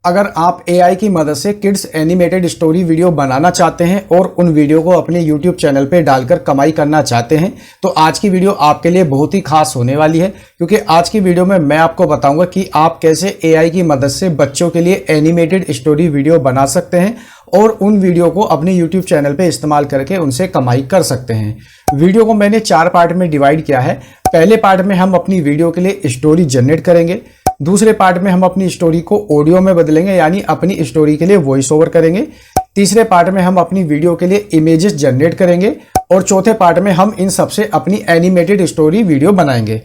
अगर आप एआई की मदद से किड्स एनिमेटेड स्टोरी वीडियो बनाना चाहते हैं और उन वीडियो को अपने यूट्यूब चैनल पे डालकर कमाई करना चाहते हैं तो आज की वीडियो आपके लिए बहुत ही खास होने वाली है, क्योंकि आज की वीडियो में मैं आपको बताऊंगा कि आप कैसे एआई की मदद से बच्चों के लिए एनिमेटेड स्टोरी वीडियो बना सकते हैं और उन वीडियो को अपने यूट्यूब चैनल पे इस्तेमाल करके उनसे कमाई कर सकते हैं। वीडियो को मैंने 4 पार्ट में डिवाइड किया है। पहले पार्ट में हम अपनी वीडियो के लिए स्टोरी जनरेट करेंगे, दूसरे पार्ट में हम अपनी स्टोरी को ऑडियो में बदलेंगे यानी अपनी स्टोरी के लिए वॉइस ओवर करेंगे, तीसरे पार्ट में हम अपनी वीडियो के लिए इमेजेस जनरेट करेंगे और चौथे पार्ट में हम इन सबसे अपनी एनिमेटेड स्टोरी वीडियो बनाएंगे।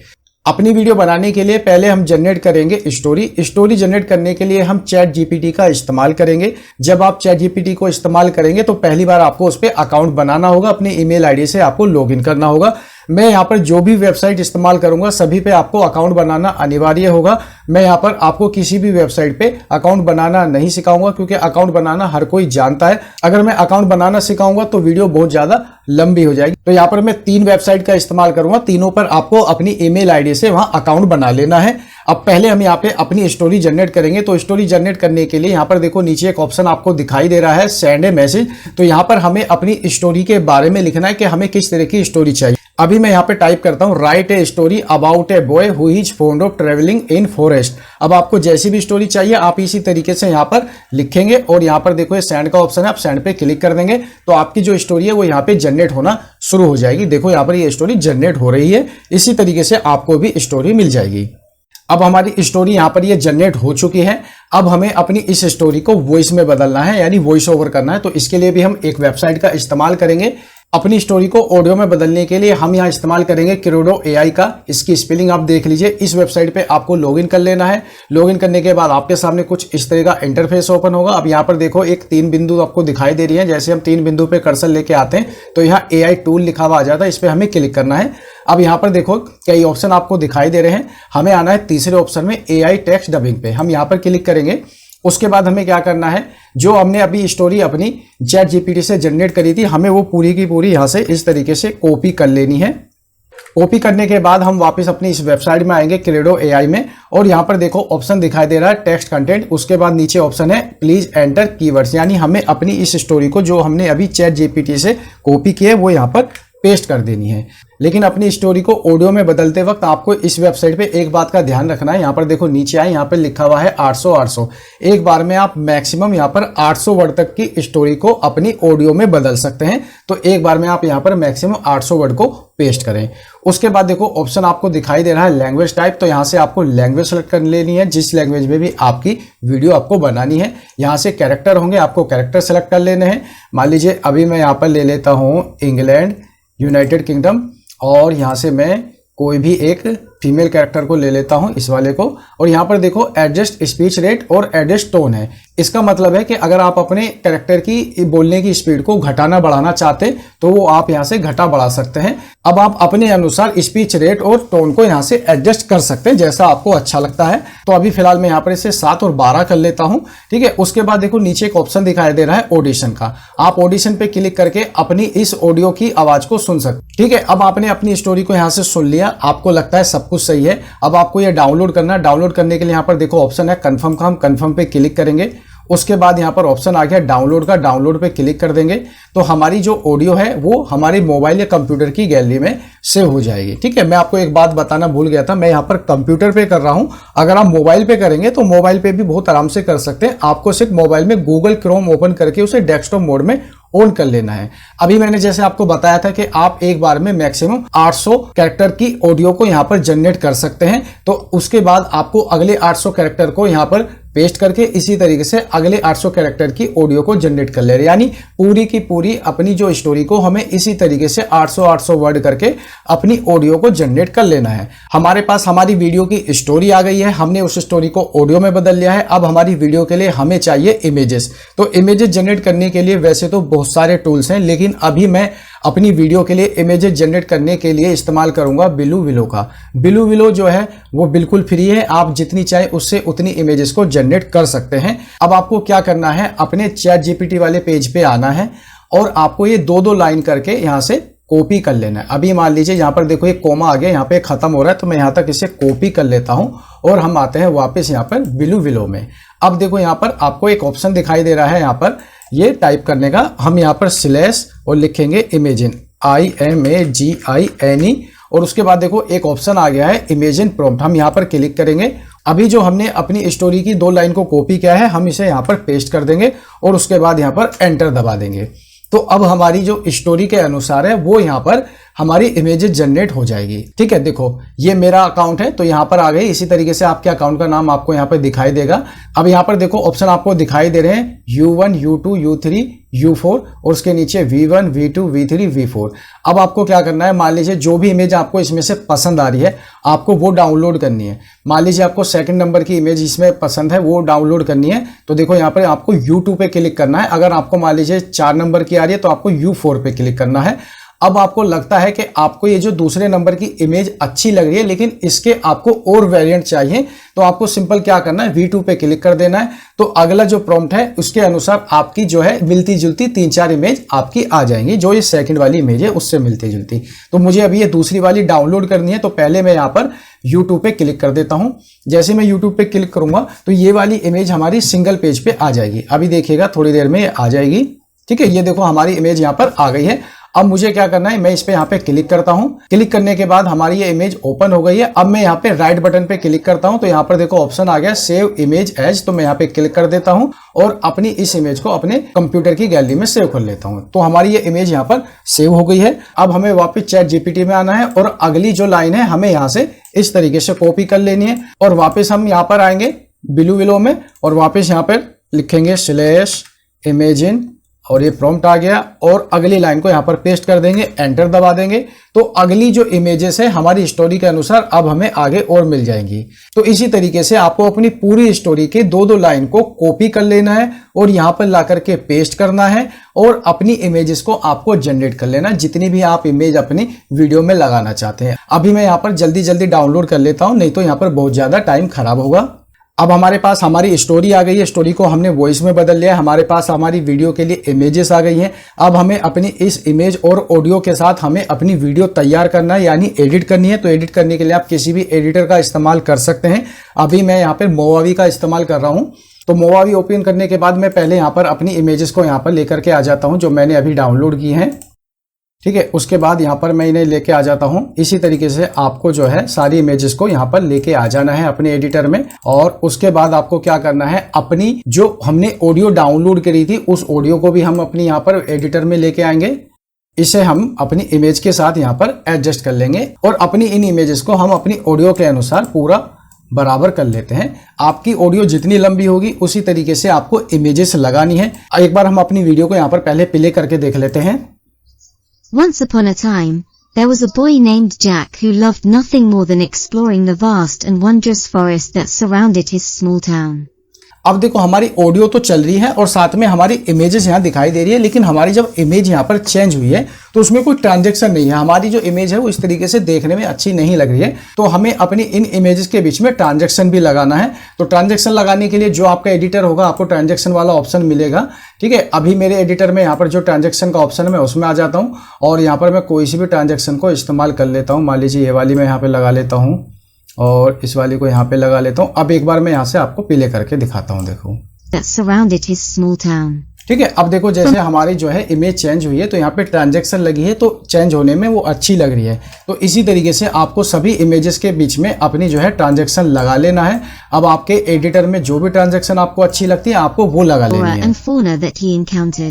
अपनी वीडियो बनाने के लिए पहले हम जनरेट करेंगे स्टोरी जनरेट करने के लिए हम चैट जीपीटी का इस्तेमाल करेंगे। जब आप चैट जीपीटी को इस्तेमाल करेंगे तो पहली बार आपको उस पर अकाउंट बनाना होगा, अपने ईमेल आईडी से आपको लॉगिन करना होगा। मैं यहाँ पर जो भी वेबसाइट इस्तेमाल करूंगा सभी पे आपको अकाउंट बनाना अनिवार्य होगा। मैं यहाँ पर आपको किसी भी वेबसाइट पे अकाउंट बनाना नहीं सिखाऊंगा, क्योंकि अकाउंट बनाना हर कोई जानता है। अगर मैं अकाउंट बनाना सिखाऊंगा तो वीडियो बहुत ज्यादा लंबी हो जाएगी। तो यहाँ पर मैं 3 वेबसाइट का इस्तेमाल करूंगा, तीनों पर आपको अपनी ईमेल आईडी से वहां अकाउंट बना लेना है। अब पहले हम यहाँ पे अपनी स्टोरी जनरेट करेंगे। तो स्टोरी जनरेट करने के लिए यहाँ पर देखो नीचे एक ऑप्शन आपको दिखाई दे रहा है, सेंड ए मैसेज। तो यहाँ पर हमें अपनी स्टोरी के बारे में लिखना है कि हमें किस तरह की स्टोरी चाहिए। अभी मैं यहाँ पे टाइप करता हूँ, right a story about a boy who is fond of travelling in forest. अब आपको जैसी भी स्टोरी चाहिए आप इसी तरीके से यहाँ पर लिखेंगे और यहाँ पर देखो ये सेंड का ऑप्शन है, आप सेंड पे क्लिक कर देंगे तो आपकी जो स्टोरी है वो यहाँ पे जनरेट होना शुरू हो जाएगी। देखो यहाँ पर ये स्टोरी जनरेट हो रही है, इसी तरीके से आपको भी स्टोरी मिल जाएगी। अब हमारी स्टोरी यहाँ पर ये जनरेट हो चुकी है। अब हमें अपनी इस स्टोरी को वॉइस में बदलना है यानी वॉइस ओवर करना है। तो इसके लिए भी हम एक वेबसाइट का इस्तेमाल करेंगे। अपनी स्टोरी को ऑडियो में बदलने के लिए हम यहाँ इस्तेमाल करेंगे क्रोडो एआई का। इसकी स्पेलिंग आप देख लीजिए। इस वेबसाइट पे आपको लॉगिन कर लेना है। लॉगिन करने के बाद आपके सामने कुछ इस तरह का इंटरफेस ओपन होगा। अब यहाँ पर देखो एक 3 बिंदु आपको दिखाई दे रही है। जैसे हम 3 बिंदु पे कर्सर लेके आते हैं तो यहाँ एआई टूल लिखा हुआ आ जाता है, इस पर हमें क्लिक करना है। अब यहाँ पर देखो कई ऑप्शन आपको दिखाई दे रहे हैं, हमें आना है तीसरे ऑप्शन में एआई टेक्स्ट डबिंग पे। हम यहाँ पर क्लिक करेंगे। उसके बाद हमें क्या करना है, जो हमने अभी स्टोरी अपनी चैट जीपीटी से जनरेट करी थी हमें वो पूरी की पूरी यहाँ से इस तरीके से कॉपी कर लेनी है। कॉपी करने के बाद हम वापस अपनी इस वेबसाइट में आएंगे क्रेडो एआई में और यहाँ पर देखो ऑप्शन दिखाई दे रहा है टेक्स्ट कंटेंट। उसके बाद नीचे ऑप्शन है प्लीज एंटर कीवर्ड्स, यानी हमें अपनी इस स्टोरी को जो हमने अभी चैट जीपीटी से कॉपी की है वो यहाँ पर पेस्ट कर देनी है। लेकिन अपनी स्टोरी को ऑडियो में बदलते वक्त आपको इस वेबसाइट पे एक बात का ध्यान रखना है। यहाँ पर देखो नीचे आए, यहाँ पर लिखा हुआ है 800। एक बार में आप मैक्सिमम यहाँ पर 800 वर्ड तक की स्टोरी को अपनी ऑडियो में बदल सकते हैं। तो एक बार में आप यहाँ पर मैक्सिमम 800 वर्ड को पेस्ट करें। उसके बाद देखो ऑप्शन आपको दिखाई दे रहा है लैंग्वेज टाइप। तो यहाँ से आपको लैंग्वेज सेलेक्ट कर लेनी है, जिस लैंग्वेज में भी आपकी वीडियो आपको बनानी है। यहाँ से कैरेक्टर होंगे, आपको कैरेक्टर सेलेक्ट कर लेने हैं। मान लीजिए अभी मैं यहाँ पर ले लेता हूँ इंग्लैंड, यूनाइटेड किंगडम, और यहाँ से मैं कोई भी एक फीमेल कैरेक्टर को ले लेता हूं, इस वाले को। और यहाँ पर देखो एडजस्ट स्पीच रेट और एडजस्ट टोन है। इसका मतलब है कि अगर आप अपने कैरेक्टर की बोलने की स्पीड को घटाना बढ़ाना चाहते तो वो आप यहाँ से घटा बढ़ा सकते हैं। अब आप अपने अनुसार स्पीच रेट और टोन को यहाँ से एडजस्ट कर सकते हैं जैसा आपको अच्छा लगता है। तो अभी फिलहाल मैं यहाँ पर इसे 7 और 12 कर लेता हूँ, ठीक है। उसके बाद देखो नीचे एक ऑप्शन दिखाई दे रहा है ऑडिशन का। आप ऑडिशन पे क्लिक करके अपनी इस ऑडियो की आवाज को सुन सकते, ठीक है। अब आपने अपनी स्टोरी को यहाँ से सुन लिया, आपको लगता है सब कुछ सही है। अब आपको ये डाउनलोड करना है। डाउनलोड करने के लिए यहाँ पर देखो ऑप्शन है कन्फर्म का, हम कन्फर्म पे क्लिक करेंगे। उसके बाद यहाँ पर ऑप्शन आ गया डाउनलोड का, डाउनलोड पे क्लिक कर देंगे तो हमारी जो ऑडियो है वो हमारे मोबाइल या कंप्यूटर की गैलरी में सेव हो जाएगी, ठीक है। मैं आपको एक बात बताना भूल गया था, मैं यहाँ पर कंप्यूटर पे कर रहा हूँ। अगर आप मोबाइल पे करेंगे तो मोबाइल पे भी बहुत आराम से कर सकते हैं। आपको सिर्फ मोबाइल में गूगल क्रोम ओपन करके उसे डेस्कटॉप मोड में ऑन कर लेना है। अभी मैंने जैसे आपको बताया था कि आप एक बार में मैक्सिमम 800 कैरेक्टर की ऑडियो को यहाँ पर जनरेट कर सकते हैं। तो उसके बाद आपको अगले 800 कैरेक्टर को यहाँ पर पेस्ट करके इसी तरीके से अगले 800 कैरेक्टर की ऑडियो को जनरेट कर ले रहे, यानी पूरी की पूरी अपनी जो स्टोरी को हमें इसी तरीके से 800 वर्ड करके अपनी ऑडियो को जनरेट कर लेना है। हमारे पास हमारी वीडियो की स्टोरी आ गई है, हमने उस स्टोरी को ऑडियो में बदल लिया है। अब हमारी वीडियो के लिए हमें चाहिए इमेजेस। तो इमेजेस जनरेट करने के लिए वैसे तो बहुत सारे टूल्स हैं, लेकिन अभी मैं अपनी वीडियो के लिए इमेजेस जनरेट करने के लिए इस्तेमाल करूंगा बिलू विलो का। बिलू विलो जो है वो बिल्कुल फ्री है, आप जितनी चाहे उससे उतनी इमेजेस को जनरेट कर सकते हैं। अब आपको क्या करना है, अपने चैट जीपीटी वाले पेज पे आना है और आपको ये 2-2 लाइन करके यहाँ से कॉपी कर लेना है। अभी मान लीजिए यहाँ पर देखो एक कोमा आ गया, यहाँ पे खत्म हो रहा है, तो मैं यहाँ तक इसे कॉपी कर लेता हूँ और हम आते हैं वापस यहाँ पर बिलो में। अब देखो यहाँ पर आपको एक ऑप्शन दिखाई दे रहा है, यहाँ पर ये टाइप करने का, हम यहाँ पर स्लैश और लिखेंगे इमेजिन, IMAGINE, और उसके बाद देखो एक ऑप्शन आ गया है इमेजिन प्रॉम्प्ट, हम यहाँ पर क्लिक करेंगे। अभी जो हमने अपनी स्टोरी की 2 लाइन को कॉपी किया है हम इसे यहाँ पर पेस्ट कर देंगे और उसके बाद यहाँ पर एंटर दबा देंगे। तो अब हमारी जो स्टोरी के अनुसार है वो यहाँ पर हमारी इमेजेस जनरेट हो जाएगी। ठीक है, देखो ये मेरा अकाउंट है तो यहाँ पर आ गई। इसी तरीके से आपके अकाउंट का नाम आपको यहाँ पर दिखाई देगा। अब यहाँ पर देखो ऑप्शन आपको दिखाई दे रहे हैं U1, U2, U3, U4 और उसके नीचे V1, V2, V3, V4। अब आपको क्या करना है, मान लीजिए जो भी इमेज आपको इसमें से पसंद आ रही है आपको वो डाउनलोड करनी है। मान लीजिए आपको सेकंड नंबर की इमेज इसमें पसंद है वो डाउनलोड करनी है, तो देखो यहाँ पर आपको U2 पे क्लिक करना है। अगर आपको मान लीजिए 4 नंबर की आ रही है तो आपको U4 पे क्लिक करना है। अब आपको लगता है कि आपको ये जो दूसरे नंबर की इमेज अच्छी लग रही है लेकिन इसके आपको और वेरिएंट चाहिए, तो आपको सिंपल क्या करना है, V2 पे क्लिक कर देना है। तो अगला जो प्रॉम्प्ट है उसके अनुसार आपकी जो है मिलती जुलती 3-4 इमेज आपकी आ जाएंगी, जो ये सेकंड वाली इमेज है उससे मिलती जुलती। तो मुझे अभी ये दूसरी वाली डाउनलोड करनी है, तो पहले मैं यहाँ पर YouTube पे क्लिक कर देता हूँ। जैसे मैं YouTube पे क्लिक करूंगा तो ये वाली इमेज हमारी सिंगल पेज पे आ जाएगी। अभी देखिएगा थोड़ी देर में ये आ जाएगी। ठीक है, ये देखो हमारी इमेज यहाँ पर आ गई है। अब मुझे क्या करना है, मैं इस पे यहाँ पे क्लिक करता हूँ। क्लिक करने के बाद हमारी ये इमेज ओपन हो गई है। अब मैं यहाँ पे राइट बटन पे क्लिक करता हूँ तो यहाँ पर देखो ऑप्शन आ गया सेव इमेज एज, तो मैं यहाँ पे क्लिक कर देता हूँ और अपनी इस इमेज को अपने कंप्यूटर की गैलरी में सेव कर लेता हूँ। तो हमारी ये इमेज यहाँ पर सेव हो गई है। अब हमें वापस चैट जीपीटी में आना है और अगली जो लाइन है हमें यहाँ से इस तरीके से कॉपी कर लेनी है और वापस हम यहाँ पर आएंगे बिलो में और वापस यहाँ पर लिखेंगे स्लैश इमेजिन और ये प्रॉम्प्ट आ गया और अगली लाइन को यहाँ पर पेस्ट कर देंगे, एंटर दबा देंगे। तो अगली जो इमेजेस है हमारी स्टोरी के अनुसार अब हमें आगे और मिल जाएंगी। तो इसी तरीके से आपको अपनी पूरी स्टोरी के 2-2 लाइन को कॉपी कर लेना है और यहाँ पर ला करके पेस्ट करना है और अपनी इमेजेस को आपको जनरेट कर लेना है, जितनी भी आप इमेज अपनी वीडियो में लगाना चाहते हैं। अभी मैं यहाँ पर जल्दी डाउनलोड कर लेता हूँ, नहीं तो यहाँ पर बहुत ज्यादा टाइम खराब होगा। अब हमारे पास हमारी स्टोरी आ गई है, स्टोरी को हमने वॉइस में बदल लिया है, हमारे पास हमारी वीडियो के लिए इमेजेस आ गई हैं। अब हमें अपनी इस इमेज और ऑडियो के साथ हमें अपनी वीडियो तैयार करना है, यानी एडिट करनी है। तो एडिट करने के लिए आप किसी भी एडिटर का इस्तेमाल कर सकते हैं। अभी मैं यहाँ पर मोवावी का इस्तेमाल कर रहा हूँ। तो मोवावी ओपन करने के बाद मैं पहले यहाँ पर अपनी इमेजेस को यहाँ पर लेकर के आ जाता हूँ जो मैंने अभी डाउनलोड की हैं। ठीक है, उसके बाद यहाँ पर मैं इन्हें लेके आ जाता हूँ। इसी तरीके से आपको जो है सारी इमेजेस को यहाँ पर लेके आ जाना है अपने एडिटर में और उसके बाद आपको क्या करना है, अपनी जो हमने ऑडियो डाउनलोड करी थी उस ऑडियो को भी हम अपनी यहाँ पर एडिटर में लेके आएंगे। इसे हम अपनी इमेज के साथ यहाँ पर एडजस्ट कर लेंगे और अपनी इन इमेजेस को हम अपनी ऑडियो के अनुसार पूरा बराबर कर लेते हैं। आपकी ऑडियो जितनी लंबी होगी उसी तरीके से आपको इमेजेस लगानी है। एक बार हम अपनी वीडियो को यहाँ पर पहले प्ले करके देख लेते हैं। Once upon a time, there was a boy named Jack who loved nothing more than exploring the vast and wondrous forest that surrounded his small town. अब देखो हमारी ऑडियो तो चल रही है और साथ में हमारी इमेजेस यहाँ दिखाई दे रही है, लेकिन हमारी जब इमेज यहाँ पर चेंज हुई है तो उसमें कोई ट्रांजैक्शन नहीं है। हमारी जो इमेज है वो इस तरीके से देखने में अच्छी नहीं लग रही है, तो हमें अपनी इन इमेजेस के बीच में ट्रांजैक्शन भी लगाना है। तो ट्रांजैक्शन लगाने के लिए जो आपका एडिटर होगा आपको ट्रांजैक्शन वाला ऑप्शन मिलेगा। ठीक है, अभी मेरे एडिटर में यहाँ पर जो ट्रांजैक्शन का ऑप्शन है मैं उसमें आ जाता हूँ और यहाँ पर मैं कोई सी भी ट्रांजैक्शन को इस्तेमाल कर लेता हूँ। मान लीजिए ये वाली मैं यहाँ पे लगा लेता हूँ और इस वाली को यहाँ पे लगा लेता हूँ। अब एक बार मैं यहाँ से आपको प्ले करके दिखाता हूँ। देखो that surrounded his small town. ठीक है, अब देखो जैसे हमारी जो है इमेज चेंज हुई है तो यहाँ पे ट्रांजैक्शन लगी है, तो चेंज होने में वो अच्छी लग रही है। तो इसी तरीके से आपको सभी इमेजेस के बीच में अपनी जो है ट्रांजैक्शन लगा लेना है। अब आपके एडिटर में जो भी ट्रांजैक्शन आपको अच्छी लगती है आपको वो लगा लेनी है।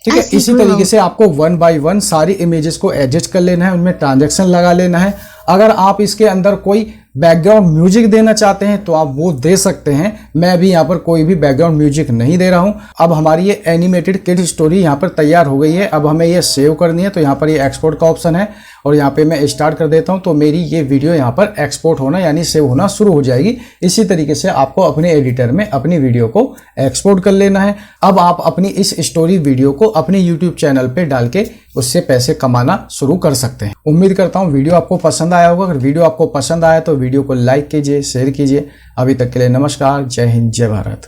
ठीक है, इसी तरीके से आपको 1 by 1 सारी इमेजेस को एडजस्ट कर लेना है, उनमें ट्रांजैक्शन लगा लेना है। अगर आप इसके अंदर कोई बैकग्राउंड म्यूजिक देना चाहते हैं तो आप वो दे सकते हैं। मैं अभी यहाँ पर कोई भी बैकग्राउंड म्यूजिक नहीं दे रहा हूँ। अब हमारी ये एनिमेटेड किड स्टोरी यहाँ पर तैयार हो गई है। अब हमें ये सेव करनी है, तो यहाँ पर ये एक्सपोर्ट का ऑप्शन है और यहाँ पे मैं स्टार्ट कर देता हूँ। तो मेरी ये वीडियो यहाँ पर एक्सपोर्ट होना यानी सेव होना शुरू हो जाएगी। इसी तरीके से आपको अपने एडिटर में अपनी वीडियो को एक्सपोर्ट कर लेना है। अब आप अपनी इस स्टोरी वीडियो को अपने यूट्यूब चैनल पे डाल के उससे पैसे कमाना शुरू कर सकते हैं। उम्मीद करता हूँ वीडियो आपको पसंद आया होगा। अगर वीडियो आपको पसंद आया तो वीडियो को लाइक कीजिए, शेयर कीजिए। अभी तक के लिए नमस्कार, जय हिंद, जय भारत।